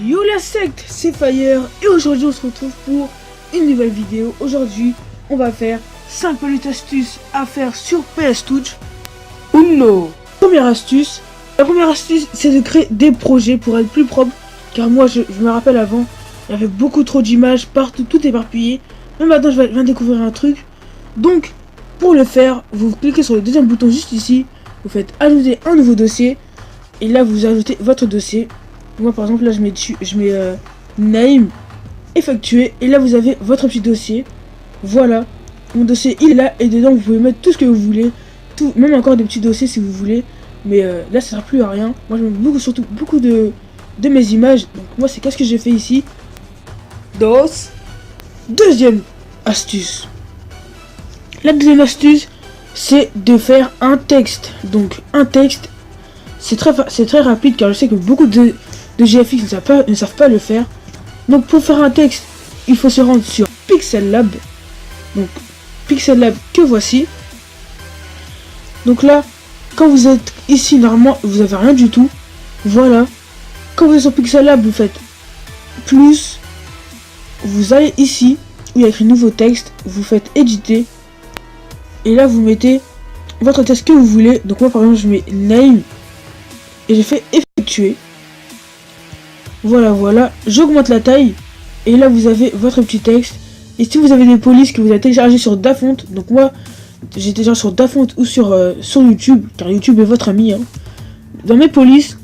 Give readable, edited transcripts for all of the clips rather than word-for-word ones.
Yo la secte, c'est Fire et aujourd'hui on se retrouve pour une nouvelle vidéo. Aujourd'hui on va faire 5 petites astuces à faire sur PS Touch. Uno. Première astuce, la première astuce c'est de créer des projets pour être plus propre. Car moi je me rappelle avant, il y avait beaucoup trop d'images partout, tout éparpillé. Mais maintenant je viens de découvrir un truc. Donc pour le faire, vous cliquez sur le deuxième bouton juste ici. Vous faites ajouter un nouveau dossier. Et là vous ajoutez votre dossier. Moi par exemple là je mets name, effectuer, et là vous avez votre petit dossier. Voilà, mon dossier il est là et dedans vous pouvez mettre tout ce que vous voulez, tout, même encore des petits dossiers si vous voulez. Mais là ça sert plus à rien. Moi je mets surtout beaucoup de mes images. Donc moi c'est qu'est-ce que j'ai fait ici. Deuxième astuce. La deuxième astuce c'est de faire un texte. Donc un texte c'est très rapide car je sais que beaucoup de GFX ne savent pas le faire. Donc pour faire un texte, il faut se rendre sur Pixel Lab. Donc Pixel Lab que voici. Donc là, quand vous êtes ici, normalement, vous avez rien du tout. Voilà. Quand vous êtes sur Pixel Lab, vous faites plus. Vous allez ici, où il y a écrit nouveau texte. Vous faites éditer. Et là, vous mettez votre texte que vous voulez. Donc moi, par exemple, je mets name. Et j'ai fait effectuer. Voilà, j'augmente la taille. Et là vous avez votre petit texte. Et si vous avez des polices que vous avez téléchargées sur Dafont, donc moi j'ai téléchargé sur Dafont ou sur YouTube, car YouTube est votre ami, hein. Dans mes polices,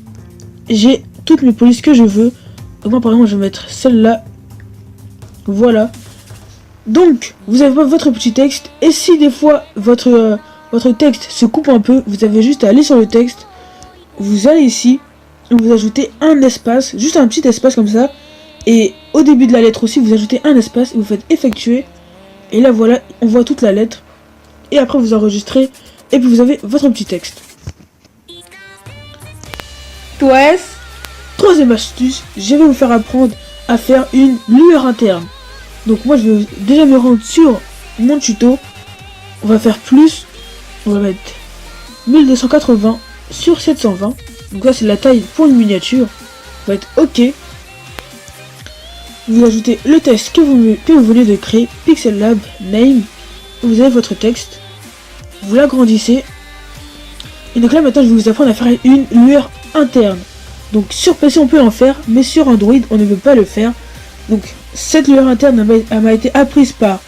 j'ai toutes mes polices que je veux. Donc moi par exemple je vais mettre celle-là. Voilà. Donc vous avez votre petit texte. Et si des fois votre texte se coupe un peu, vous avez juste à aller sur le texte. Vous allez ici. Vous ajoutez un espace, juste un petit espace comme ça. Et au début de la lettre aussi, vous ajoutez un espace et vous faites effectuer. Et là voilà, on voit toute la lettre. Et après vous enregistrez. Et puis vous avez votre petit texte. Troisième astuce, je vais vous faire apprendre à faire une lueur interne. Donc moi je vais déjà me rendre sur mon tuto. On va faire plus. On va mettre 1280 sur 720. Donc là c'est la taille pour une miniature. Vous faites OK. Vous ajoutez le texte que vous venez de créer, Pixel Lab, name. Vous avez votre texte. Vous l'agrandissez. Et donc là maintenant je vais vous apprendre à faire une lueur interne. Donc sur PC on peut en faire, mais sur Android on ne peut pas le faire. Donc cette lueur interne m'a été apprise par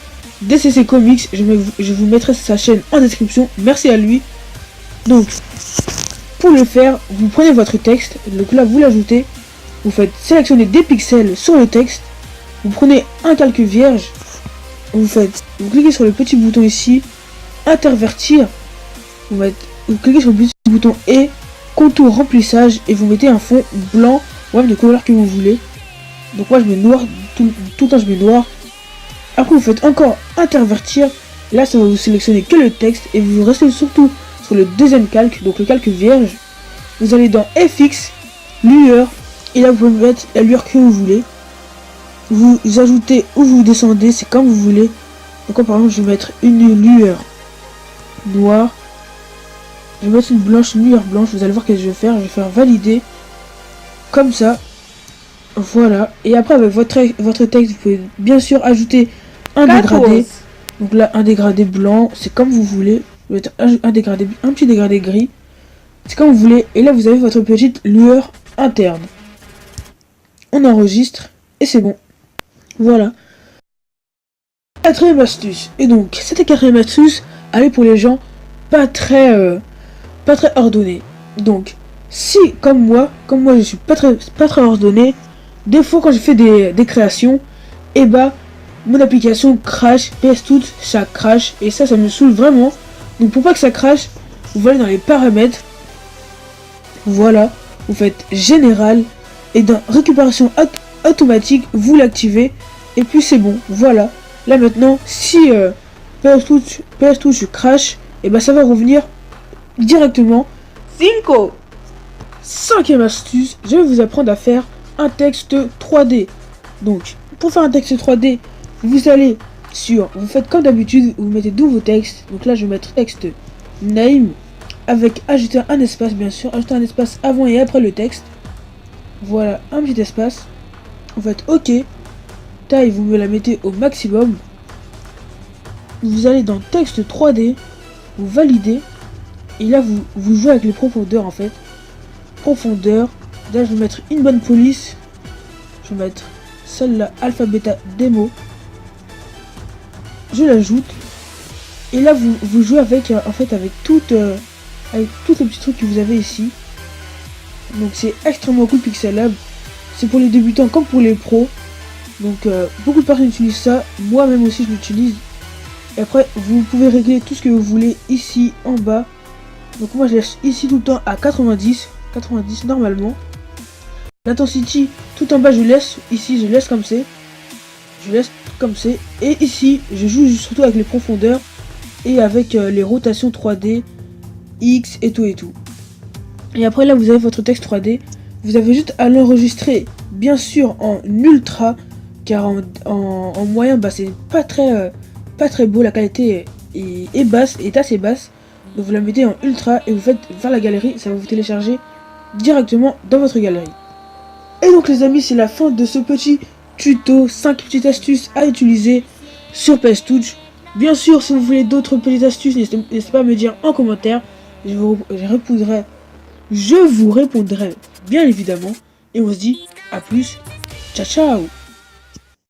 DCC Comics. Je vous mettrai sa chaîne en description. Merci à lui. Donc pour le faire, vous prenez votre texte, donc là vous l'ajoutez, vous faites sélectionner des pixels sur le texte, vous prenez un calque vierge, vous cliquez sur le petit bouton ici, intervertir, vous cliquez sur le petit bouton et contour remplissage et vous mettez un fond blanc ou même de couleur que vous voulez. Donc moi je mets noir, tout le temps je mets noir. Après vous faites encore intervertir, là ça va vous sélectionner que le texte et vous restez surtout sur le deuxième calque, donc le calque vierge. Vous allez dans FX, lueur, et là vous pouvez mettre la lueur que vous voulez. Vous ajoutez ou vous descendez, c'est comme vous voulez. Donc par exemple je vais mettre une lueur noire. Je vais mettre une lueur blanche, vous allez voir ce que je vais faire valider. Comme ça. Voilà. Et après avec votre texte, vous pouvez bien sûr ajouter un dégradé. Donc là un dégradé blanc, c'est comme vous voulez. Vous mettez un petit dégradé gris. C'est comme vous voulez. Et là vous avez votre petite lueur interne. On enregistre et c'est bon. Voilà. Quatrième astuce. Et donc cette quatrième astuce, elle est pour les gens pas très ordonnés. Donc si comme moi je suis pas très ordonné, des fois quand je fais des créations, et bah mon application crash, PS Touch, ça crash et ça me saoule vraiment. Donc pour pas que ça crache, vous allez dans les paramètres. Voilà, vous faites général et dans récupération automatique, vous l'activez et puis c'est bon. Voilà. Là maintenant, si PS Touch crash, et bah ça va revenir directement. 5e astuce, je vais vous apprendre à faire un texte 3D. Donc pour faire un texte 3D, vous allez vous faites comme d'habitude, vous mettez nouveau texte. Donc là je vais mettre texte name avec ajouter un espace, bien sûr, ajouter un espace avant et après le texte. Voilà, un petit espace. Vous faites OK, taille vous me la mettez au maximum. Vous allez dans texte 3D, vous validez, et là vous jouez avec les profondeurs en fait. Profondeur, là je vais mettre une bonne police, je vais mettre celle-là, alpha beta démo, je l'ajoute, et là vous jouez avec en fait avec toutes les petits trucs que vous avez ici. Donc c'est extrêmement cool Pixel Lab, c'est pour les débutants comme pour les pros, donc beaucoup de personnes utilisent ça, moi-même aussi je l'utilise. Et après vous pouvez régler tout ce que vous voulez ici en bas. Donc moi je laisse ici tout le temps à 90 normalement. L'intensity tout en bas je laisse, ici je laisse comme c'est. Et ici je joue surtout avec les profondeurs et avec les rotations 3D, X et tout. Et après là vous avez votre texte 3D. Vous avez juste à l'enregistrer bien sûr en ultra, car en moyen bah c'est pas très beau, la qualité est basse, est assez basse. Donc vous la mettez en ultra et vous faites vers la galerie, ça va vous télécharger directement dans votre galerie. Et donc les amis, c'est la fin de ce petit tuto, 5 petites astuces à utiliser sur PS Touch. Bien sûr, si vous voulez d'autres petites astuces, n'hésitez pas à me dire en commentaire, je vous répondrai bien évidemment. Et on se dit à plus, ciao ciao.